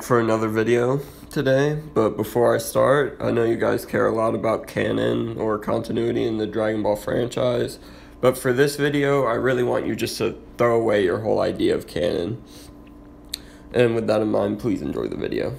for another video today, but before I start, I know you guys care a lot about canon or continuity in the Dragon Ball franchise, but for this video, I really want you just to throw away your whole idea of canon. And with that in mind, please enjoy the video.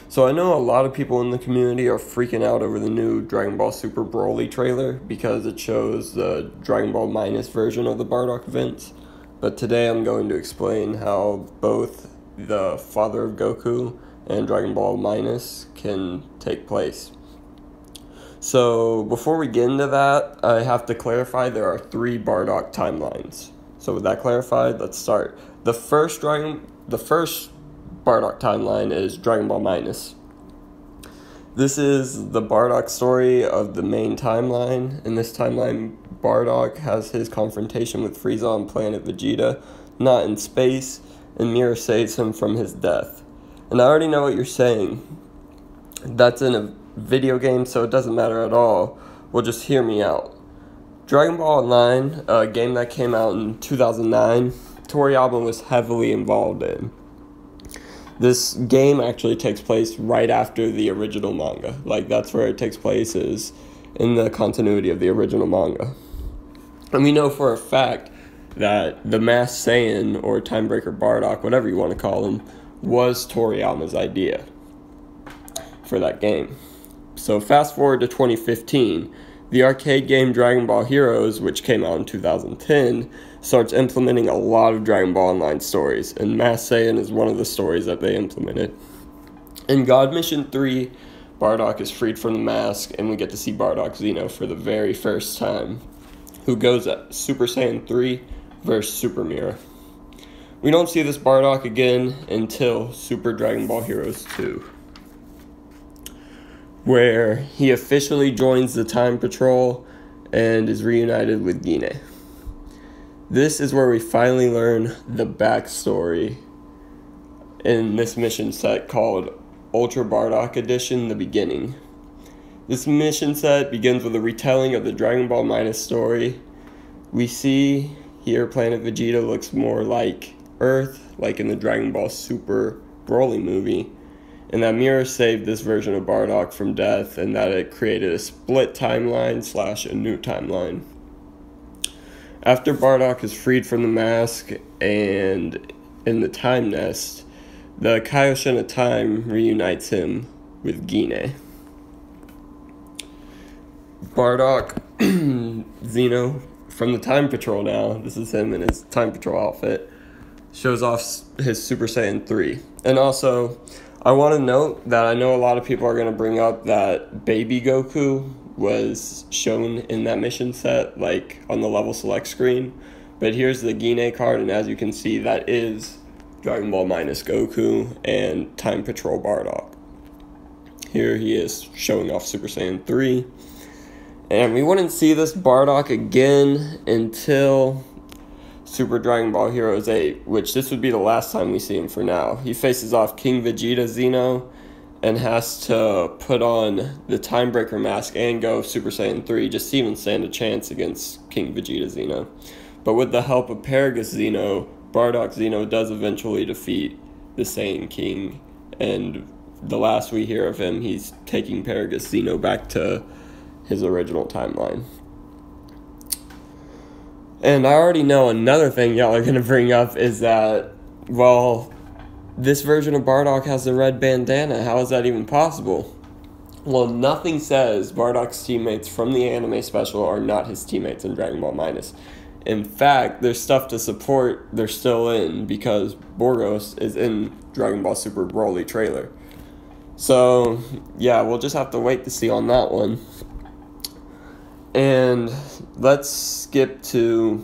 So I know a lot of people in the community are freaking out over the new Dragon Ball Super Broly trailer because it shows the Dragon Ball Minus version of the Bardock events, but today I'm going to explain how both the father of Goku and Dragon Ball Minus can take place. So before we get into that, I have to clarify there are 3 Bardock timelines. So with that clarified, let's start. The first Bardock timeline is Dragon Ball Minus. This is the Bardock story of the main timeline. In this timeline, Bardock has his confrontation with Frieza on planet Vegeta, not in space, and Mira saves him from his death. And I already know what you're saying. That's in a video game, so it doesn't matter at all. Well, just hear me out. Dragon Ball Online, a game that came out in 2009, Toriyama was heavily involved in. This game actually takes place right after the original manga. Like, that's where it takes place, is in the continuity of the original manga. And we know for a fact that the Masked Saiyan, or Timebreaker Bardock, whatever you want to call him, was Toriyama's idea for that game. So fast forward to 2015, the arcade game Dragon Ball Heroes, which came out in 2010, starts implementing a lot of Dragon Ball Online stories, and Masked Saiyan is one of the stories that they implemented. In God Mission 3, Bardock is freed from the mask, and we get to see Bardock Zeno for the very first time, who goes at Super Saiyan 3 versus Super Mira. We don't see this Bardock again until Super Dragon Ball Heroes 2, where he officially joins the Time Patrol and is reunited with Guinea. This is where we finally learn the backstory in this mission set called Ultra Bardock Edition: The Beginning. This mission set begins with a retelling of the Dragon Ball Minus story. We see here planet Vegeta looks more like Earth, like in the Dragon Ball Super Broly movie, and that Mira saved this version of Bardock from death, and that it created a split timeline / a new timeline. After Bardock is freed from the mask and in the Time Nest, the Kaioshin of Time reunites him with Guinea. Bardock Zeno from the Time Patrol now, this is him in his Time Patrol outfit, shows off his Super Saiyan 3. And also, I want to note that I know a lot of people are going to bring up that Baby Goku was shown in that mission set, like on the level select screen. But here's the Guinea card, and as you can see, that is Dragon Ball Minus Goku and Time Patrol Bardock. Here he is showing off Super Saiyan 3. And we wouldn't see this Bardock again until Super Dragon Ball Heroes 8, which this would be the last time we see him for now. He faces off King Vegeta Zeno and has to put on the Timebreaker mask and go Super Saiyan 3 just to even stand a chance against King Vegeta Zeno. But with the help of Paragus Zeno, Bardock Zeno does eventually defeat the Saiyan King, and the last we hear of him, he's taking Paragus Zeno back to his original timeline. And I already know another thing y'all are going to bring up is that, well, this version of Bardock has the red bandana. How is that even possible? Well, nothing says Bardock's teammates from the anime special are not his teammates in Dragon Ball Minus. In fact, there's stuff to support they're still in, because Borgos is in Dragon Ball Super Broly trailer. So, yeah, we'll just have to wait to see on that one. And let's skip to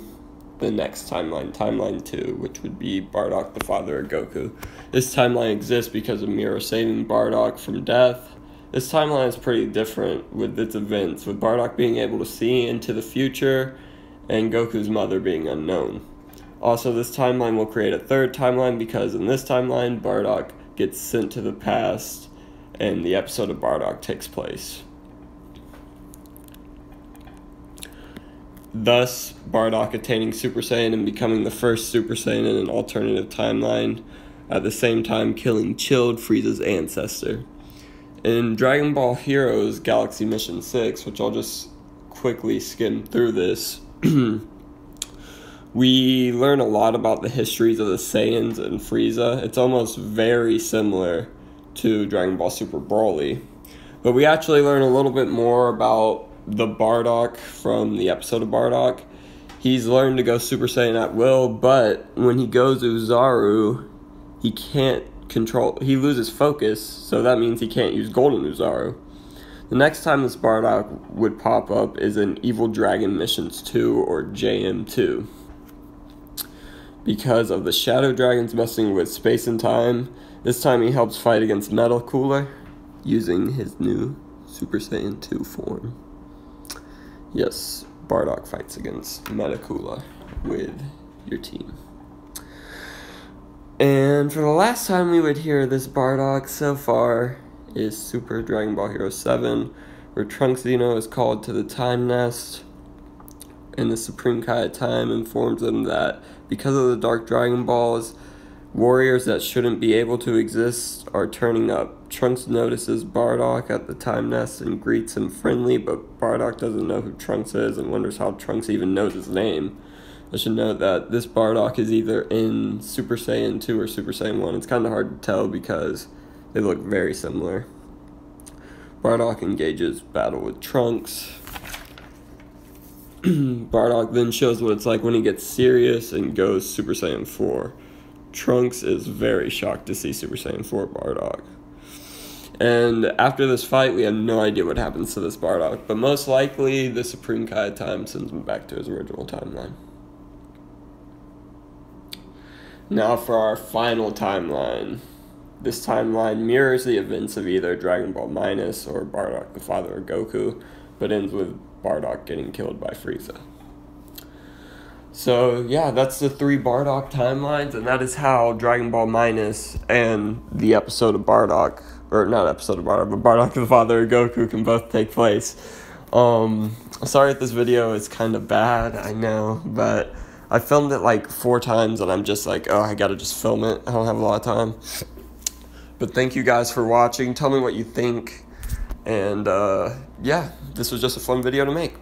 the next timeline, timeline 2, which would be Bardock, the father of Goku. This timeline exists because of Mira saving Bardock from death. This timeline is pretty different with its events, with Bardock being able to see into the future and Goku's mother being unknown. Also, this timeline will create a third timeline because in this timeline, Bardock gets sent to the past and the episode of Bardock takes place. Thus, Bardock attaining Super Saiyan and becoming the first Super Saiyan in an alternative timeline. at the same time killing Chilled, Frieza's ancestor. In Dragon Ball Heroes Galaxy Mission 6, which I'll just quickly skim through this, we learn a lot about the histories of the Saiyans and Frieza. It's almost very similar to Dragon Ball Super Broly. But we actually learn a little bit more about the Bardock from the episode of Bardock. He's learned to go Super Saiyan at will, but when he goes Uzaru, he can't control, he loses focus, so that means he can't use Golden Uzaru. The next time this Bardock would pop up is in Evil Dragon Missions 2 or JM2. Because of the Shadow Dragons messing with space and time, this time he helps fight against Metal Cooler using his new Super Saiyan 2 form. Yes, Bardock fights against Metal Cooler with your team. And for the last time we would hear this Bardock so far is Super Dragon Ball Hero 7, where Trunks Zeno is called to the Time Nest, and the Supreme Kai of Time informs them that because of the Dark Dragon Balls, warriors that shouldn't be able to exist are turning up. Trunks notices Bardock at the Time Nest and greets him friendly, but Bardock doesn't know who Trunks is and wonders how Trunks even knows his name. I should note that this Bardock is either in Super Saiyan 2 or Super Saiyan 1. It's kind of hard to tell because they look very similar. Bardock engages battle with Trunks. Bardock then shows what it's like when he gets serious and goes Super Saiyan 4. Trunks is very shocked to see Super Saiyan 4 Bardock. And after this fight, we have no idea what happens to this Bardock, but most likely the Supreme Kai of Time sends him back to his original timeline. Now for our final timeline. This timeline mirrors the events of either Dragon Ball Minus or Bardock, the father of Goku, but ends with Bardock getting killed by Frieza. So yeah, that's the 3 Bardock timelines, and that is how Dragon Ball Minus and the episode of Bardock, or not episode of Bardock, but Bardock the father of Goku can both take place. Sorry if this video is kind of bad, I know, but I filmed it like 4 times and I'm just like, oh, I gotta just film it. I don't have a lot of time. But thank you guys for watching. Tell me what you think. And yeah, this was just a fun video to make.